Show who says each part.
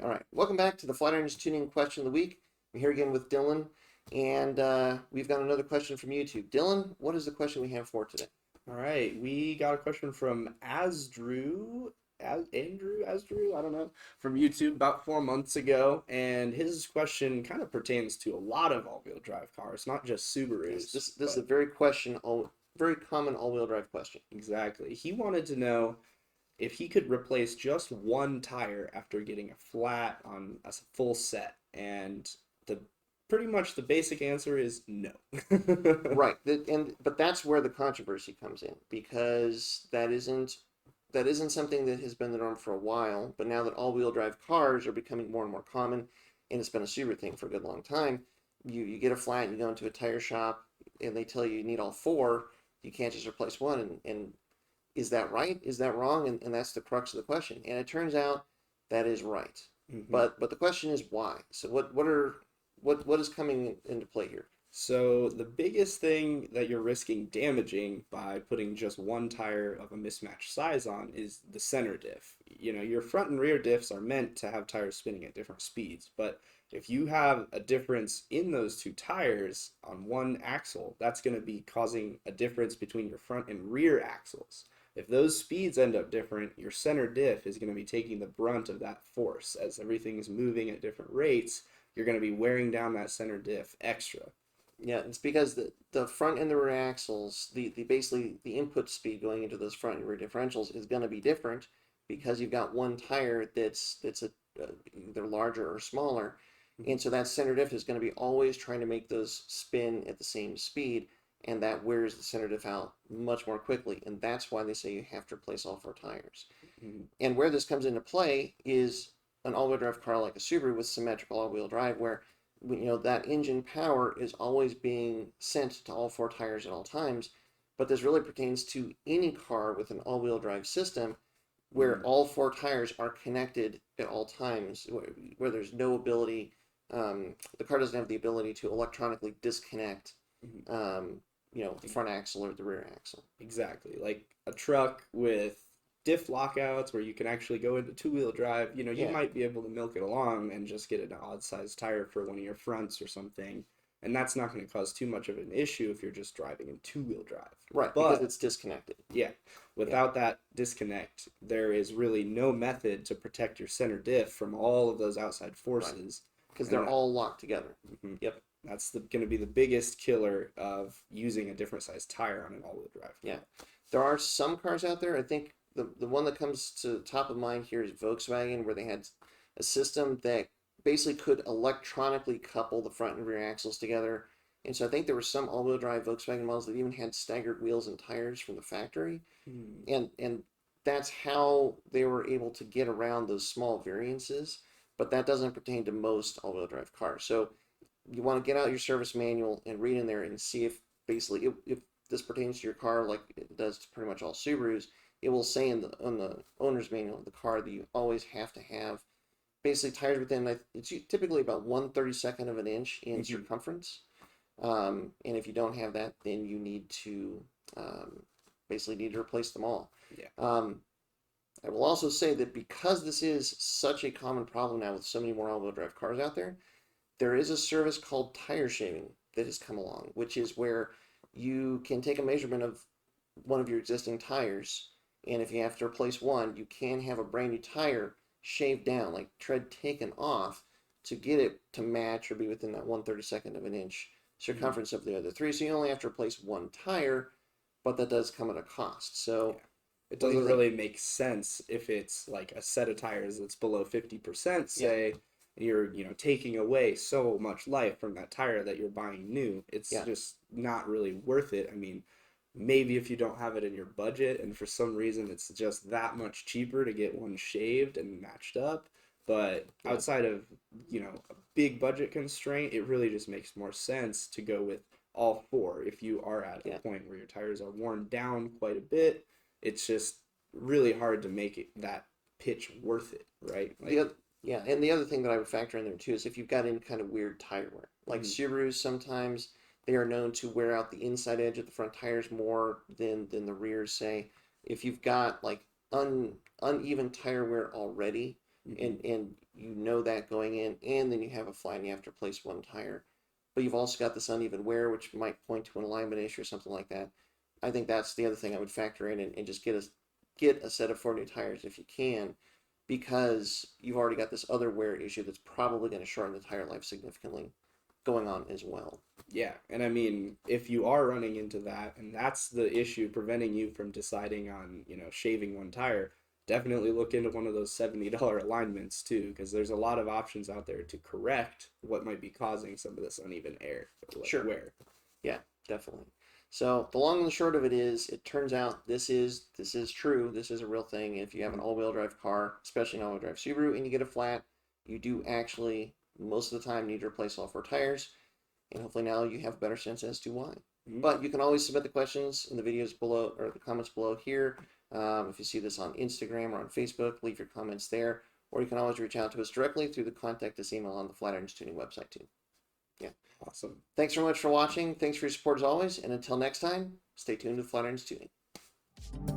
Speaker 1: All right. Welcome back to the Flat Irons Tuning Question of the Week. I'm here again with Dylan, and we've got another question from YouTube. Dylan, what is the question we have for today?
Speaker 2: All right, we got a question from Asdrew, I don't know, from YouTube about 4 months ago, and his question kind of pertains to a lot of all-wheel drive cars, not just
Speaker 1: Yes,
Speaker 2: Subarus,
Speaker 1: this is a
Speaker 2: but
Speaker 1: very common all-wheel drive question.
Speaker 2: exactly. He wanted to know if he could replace just one tire after getting a flat on a full set, and the pretty much the basic answer is no.
Speaker 1: Right. But that's where the controversy comes in because that isn't something that has been the norm for a while. But now that all-wheel drive cars are becoming more and more common, and it's been a Subaru thing for a good long time, you get a flat, you go into a tire shop, and they tell you you need all four. You can't just replace one. And is that right? Is that wrong? And that's the crux of the question. And it turns out that is right.
Speaker 2: Mhm.
Speaker 1: But the question is why? So what is coming into play here?
Speaker 2: So the biggest thing that you're risking damaging by putting just one tire of a mismatched size on is the center diff. Your front and rear diffs are meant to have tires spinning at different speeds, but if you have a difference in those two tires on one axle, that's going to be causing a difference between your front and rear axles. If those speeds end up different, your center diff is going to be taking the brunt of that force. As everything is moving at different rates, you're going to be wearing down that center diff extra.
Speaker 1: Yeah, it's because the front and the rear axles, the basically the input speed going into those front and rear differentials is going to be different because you've got one tire that's either larger or smaller,
Speaker 2: Mhm.
Speaker 1: and so that center diff is going to be always trying to make those spin at the same speed, and that wears the center diff out much more quickly, and that's why they say you have to replace all four tires.
Speaker 2: Mhm.
Speaker 1: And where this comes into play is an all-wheel drive car like a Subaru with symmetrical all-wheel drive, where that engine power is always being sent to all four tires at all times. But this really pertains to any car with an all-wheel drive system where
Speaker 2: Mhm.
Speaker 1: all four tires are connected at all times, where there's no ability, the car doesn't have the ability to electronically disconnect,
Speaker 2: Mhm.
Speaker 1: the front axle or the rear axle.
Speaker 2: Exactly. Like a truck with diff lockouts where you can actually go into two-wheel drive, you
Speaker 1: Yeah,
Speaker 2: might be able to milk it along and just get an odd sized tire for one of your fronts or something. And that's not going to cause too much of an issue if you're just driving in two-wheel drive.
Speaker 1: right, because
Speaker 2: But
Speaker 1: it's disconnected.
Speaker 2: yeah,
Speaker 1: Yeah,
Speaker 2: without that disconnect, there is really no method to protect your center diff from all of those outside
Speaker 1: right,
Speaker 2: forces.
Speaker 1: because
Speaker 2: And
Speaker 1: they're
Speaker 2: that,
Speaker 1: all locked together.
Speaker 2: mhm,
Speaker 1: Yep.
Speaker 2: that's going to be the biggest killer of using a different size tire on an all-wheel drive
Speaker 1: Yeah.
Speaker 2: car.
Speaker 1: There are some cars out there. I think the one that comes to top of mind here is Volkswagen, where they had a system that basically could electronically couple the front and rear axles together. And so I think there were some all-wheel drive Volkswagen models that even had staggered wheels and tires from the factory.
Speaker 2: Hmm.
Speaker 1: And that's how they were able to get around those small variances. But that doesn't pertain to most all-wheel drive cars. So you want to get out your service manual and read in there and see if basically if this pertains to your car like it does to pretty much all Subarus. It will say on the owner's manual of the car that you always have to have basically tires within it's typically about 1/32 of an inch in
Speaker 2: Mhm.
Speaker 1: circumference. And if you don't have that, then you need to um, basically need to replace them all.
Speaker 2: Yeah.
Speaker 1: Um, I will also say that because this is such a common problem now with so many more all-wheel drive cars out there is a service called tire shaving that has come along, which is where you can take a measurement of one of your existing tires, and if you have to replace one, you can have a brand new tire shaved down, like tread taken off, to get it to match or be within that 1/32 of an inch
Speaker 2: Mhm.
Speaker 1: circumference of the other three. So you only have to replace one tire, but that does come at a cost.
Speaker 2: Yeah.
Speaker 1: So
Speaker 2: It
Speaker 1: what do
Speaker 2: doesn't
Speaker 1: you think?
Speaker 2: really make sense if it's like a set of tires that's below 50%,
Speaker 1: Yeah,
Speaker 2: say, you're, taking away so much life from that tire that you're buying new. It's
Speaker 1: yeah,
Speaker 2: just not really worth it. I mean, maybe if you don't have it in your budget and for some reason it's just that much cheaper to get one shaved and matched up, but
Speaker 1: yeah,
Speaker 2: outside of, a big budget constraint, it really just makes more sense to go with all four if you are at a
Speaker 1: yeah.
Speaker 2: point where your tires are worn down quite a bit. It's just really hard to make that pitch worth it, right?
Speaker 1: The
Speaker 2: Like,
Speaker 1: other, yeah, and the other thing that I would factor in there too is if you've got any kind of weird tire wear. Like
Speaker 2: mhm,
Speaker 1: Subarus, sometimes they are known to wear out the inside edge of the front tires more than the rears. Say, if you've got like uneven tire wear already, and you know that going in, and then you have a flat and you have to replace one tire, but you've also got this uneven wear, which might point to an alignment issue or something like that. I think that's the other thing I would factor in, and just get a set of 4 new tires if you can, because you've already got this other wear issue that's probably going to shorten the tire life significantly going on as well.
Speaker 2: Yeah, and I mean, if you are running into that, and that's the issue preventing you from deciding on, shaving one tire, definitely look into one of those $70 alignments too, because there's a lot of options out there to correct what might be causing some of this uneven
Speaker 1: Sure.
Speaker 2: wear.
Speaker 1: Yeah, definitely. So the long and the short of it is, it turns out this is true. This is a real thing. If you have an all-wheel drive car, especially an all-wheel drive Subaru, and you get a flat, you do actually most of the time need to replace all 4 tires. And hopefully now you have a better sense as to why. But you can always submit the questions in the videos below or the comments below here. If you see this on Instagram or on Facebook, leave your comments there. Or you can always reach out to us directly through the contact us email on the Flatirons Tuning website too. Yeah.
Speaker 2: Awesome.
Speaker 1: Thanks very much for watching. Thanks for your support as always. And until next time, stay tuned with Flatirons Tuning.